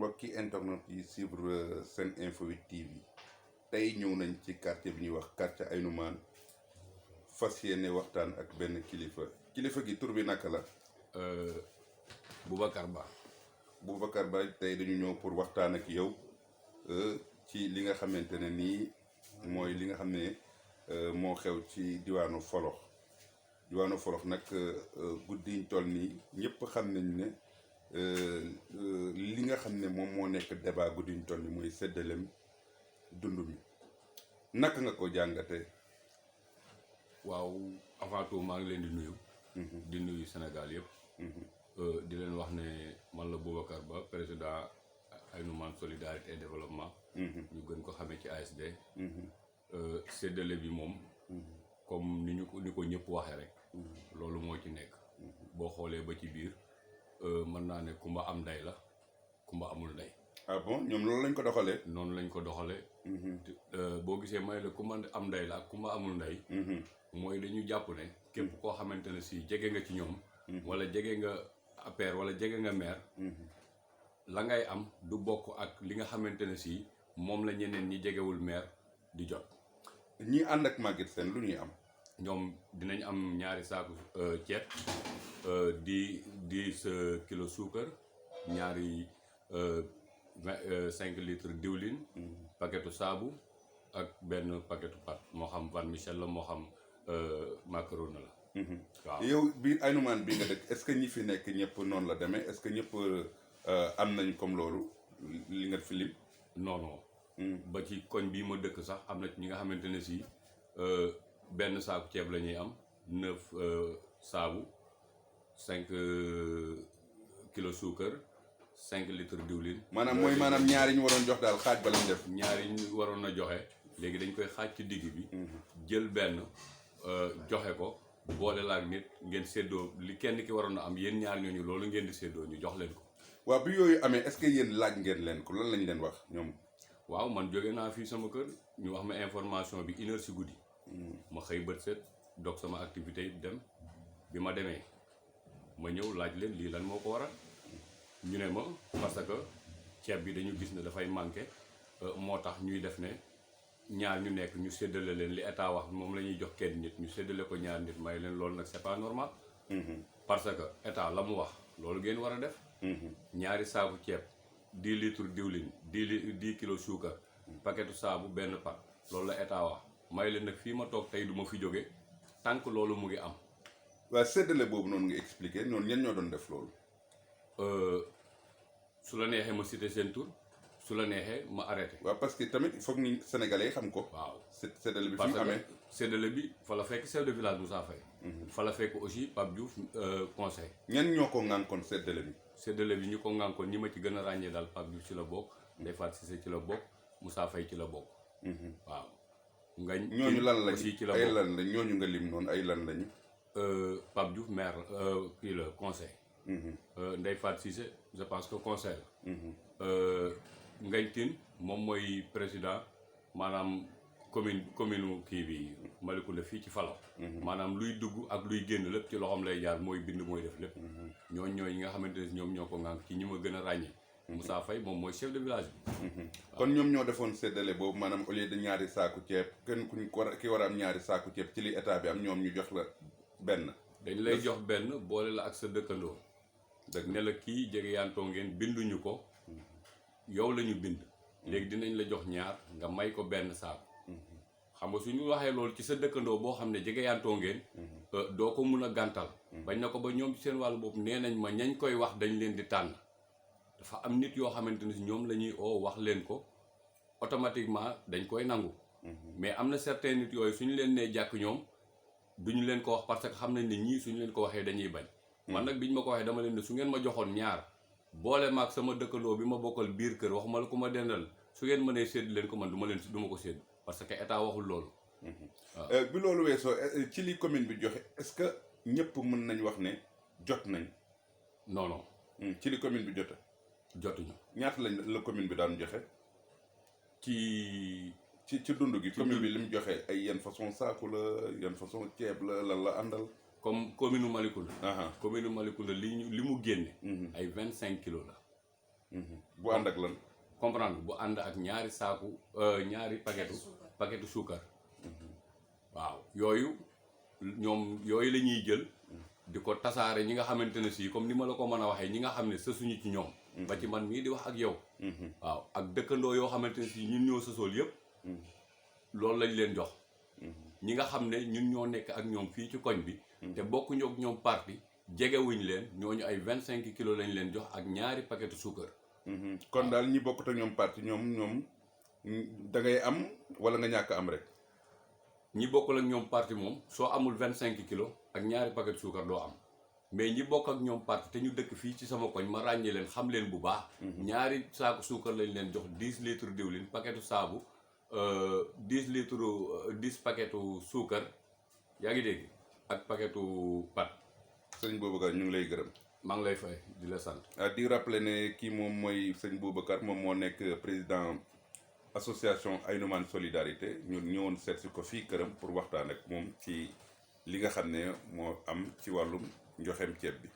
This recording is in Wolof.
mbokki internet yi suivre Sen Info 8 TV tey ñëw nañ ci quartier bi ñuy wax quartier Ainoumane fas yéene waxtaan ak benn kilifa gi tur bi naka la. Boubacar Ba. Boubacar Ba tey dañu ñëw pour waxtaan ak yow ci li nga xamante ne nii mooy li nga xam ne moo xew ci diwaanu Folox nag guddiñ toll nii ñëpp xam nañ ne li nga xam ne moom moo nekk débat guddiñ toll nii mooy séddaleem dund mi naka nga ko jàngatee. waaw avant tout maa ngi leen di nuyu. di nuyu Sénégal yëpp. di leen wax ne man la Boubacar Ba président Ainoumane solidarité et développement. ñu gën ko xamee ci ASD. séddale bi moom. comme ni ko ñëpp waxee rek. loolu moo ci nekk. boo xoolee ba ci biir mën naa ne kumba am ndey la kumba amul ndey. ah bon ñoom loolu lañ ko doxalee. noonu lañ ko doxalee. boo gisee may la kumba am ndey la ak kumba amul ndey. mooy dañu jàpp ne képp koo xamante ne si jege nga ci ñoom. wala jege nga APR wala jege nga maire. la ngay am du bokk ak li nga xamante ne si moom la ñeneen ñi jegewul maire di jot. ñi ànd ak Maguette Sène lu ñuy am. ñoom dinañ am ñaari saaku ceeb di sa kilo suukar ñaari 5 litres diwlin. paquetu saabu ak benn paquetu pâte moo xam vermicelle la moo xam macaroni la. waaw yow biir Ainoumane bi nga dëkk est-ce que ñi fi nekk ñëpp noonu la demee est-ce que ñëpp am nañ comme loolu li nga fi lim. non. ba ci koñ bii ma dëkk sax am na ñi nga xamante ne si benn saaku ceeb la ñuy am 9 saabu 5 kilos suukar 5 litres diwlin. maanaam ñaari ñu waroon jox daal xaaj ba lañ def. ñaari ñu waroon a joxe léegi dañ koy xaaj ci digg bi. jël benn joxe ko boole la ak nit ngeen séddoo li kenn ki waroon a am yéen ñaar ñooñu loolu ngeen di séddoo ñu jox leen ko. waaw bi yooyu amee est-ce que yéen laaj ngeen leen ko lan lañ leen wax ñoom. waaw man jóge naa fii sama kër ñu wax ma information bi 1h si guddi. ma xëy bët set dog sama activité yi dem bi ma demee ma ñëw laaj leen lii lan moo ko waral ñu ne ma parce que ceeb bi dañu gis ne dafay manqué moo tax ñuy def ne ñaar ñu nekk ñu séddale leen li état wax moom la ñuy jox kenn nit ñu séddale ko ñaar nit may leen loolu nag c'est pas normal. parce que état la mu wax loolu ngeen war a def. ñaari saaku ceeb 10 litres diwlin 10 kilos suukar paquetu saabu benn pat loolu la état wax may leen nag fii ma toog tey du ma fi jóge tant que loolu mu ngi am. waaw séddale boobu noonu nga expliqué noonu ñen ñoo doon def loolu. su la neexee ma cité seen tur su la neexee ma arrêté. waaw parce que tamit il faut que ni sénégalais yi xam ko. waaw séddale bi fi mu amee. séddale bi fa la fekk chef de village Moussa Faye. fa la fekk aussi Pape Diouf conseil. ñan ñoo ko ŋànkoon séddale bi. séddale bi ñu ko ŋànkoon ñi ma ci gën a ràññee daal Pape Diouf ci la bokk Ndeye Fatou Cissé ci la bokk Moussa Faye ci la bokk. waaw. ñooñu lan lañ aussi ci la ay bokk lan lañ ñooñu nga lim noonu ay lan lañu. Pape Diouf maire kii la conseil. Ndeye Fatou Cissé je pense que conseil la. Ngagne Tine moom mooy président maanaam commune kii bi Malicounda fii ci Falaw. maanaam luy dugg ak luy génn lépp ci loxoom lay jaar mooy bind mooy def lépp. ñooñ ñooy ñi nga xamante ne ñoom ñoo ko ŋànk ci ñi ma gën a ràññee. Moussa Faye moom mooy chef de village bi. kon ñoom ñoo defoon séddale boobu maanaam au lieu de ñaari saaku ceeb kenn ki war a am ñaari saaku ceeb ci li état bi am ñoom ñu jox la benn. dañ lay jox benn boole la ak sa dëkkandoo. dëgg ne la kii jege yaantoo ngeen binduñu ko yow la ñu bind. léegi dinañ la jox ñaar nga may ko benn saaku. xam nga suñu waxee loolu ci sa dëkkandoo boo xam ne jege yaantoo ngeen. doo ko mun a gàntal. bañ na ko ba ñoom ci seen wàllu bopp nee nañ ma ñañ koy wax dañ leen di tànn. dafa am nit yoo xamante ne si ñoom la ñuy oo wax leen ko automatiquement dañ koy nangu. mais am na certains nit yooyu suñu leen nee jàkk ñoom duñu leen ko wax parce que xam nañ ne ñii suñu leen ko waxee dañuy bañ. man nag biñ ma ko waxee dama leen ne su ngeen ma joxoon ñaar boole maag sama dëkkandoo bi ma bokkal biir kër waxuma la ku ma dendal su ngeen mënee sédd leen ko man du ma ko sédd parce que état waxul loolu. waaw bi loolu weesoo ci li commune bi joxe est-ce que ñëpp mën nañ wax ne jot nañ. non. ci li commune bi jote. jotuñu. ñaata lañ la commune bi daan joxe. ci dund gi. commune bi li mu joxe ay yan façon saaku la yan façon ceeb la lan la àndal. comme commune Malicounda. commune Malicounda li mu génne. ay 25 kilos la. bu ànd ak lan. comprendre bu ànd ak ñaari saaku ñaari paquetu suukar. waaw yooyu ñoom yooyu la ñuy jël di ko tasaare ñi nga xamante ne si comme ni ma la ko mën a waxee ñi nga xam ne sësuñu ci ñoom. ba ci man mii di wax ak yow. waaw ak dëkkandoo yoo xamante ne si ñun ñoo sësool yëpp. loolu lañ leen jox. ñi nga xam ne ñun ñoo nekk ak ñoom fii ci koñ bi. te bokkuñu ak ñoom parti jegewuñ leen ñooñu ay 25 kilos lañ leen jox ak ñaari paquetu suukar. kon daal ñi bokkut ak ñoom parti ñoom da ngay am wala nga ñàkk am rek. ñi bokkul ak ñoom parti moom soo amul 25 kilos ak ñaari paquet suukar doo am mais ñi bokk ak ñoom parti te ñu dëkk fii ci sama koñ ma ràññee leen xam leen bu baax. ñaari saaku suukar lañ leen jox 10 litres diwlin paquetu saabu 10 litres 10 paquetu suukar yaa ngi dégg ak paquetu pat. sëñ Boubacar ñu ngi lay gërëm. maa ngi lay fay di la sant. di rappeler ne kii moom mooy sëñ Boubacar moom moo nekk président association Aynoumane Solidarité ñun ñëwoon seet si ko fii këram pour waxtaan ak moom ci li nga xam ne moo am ci wàllum njoxeem ceeb bi.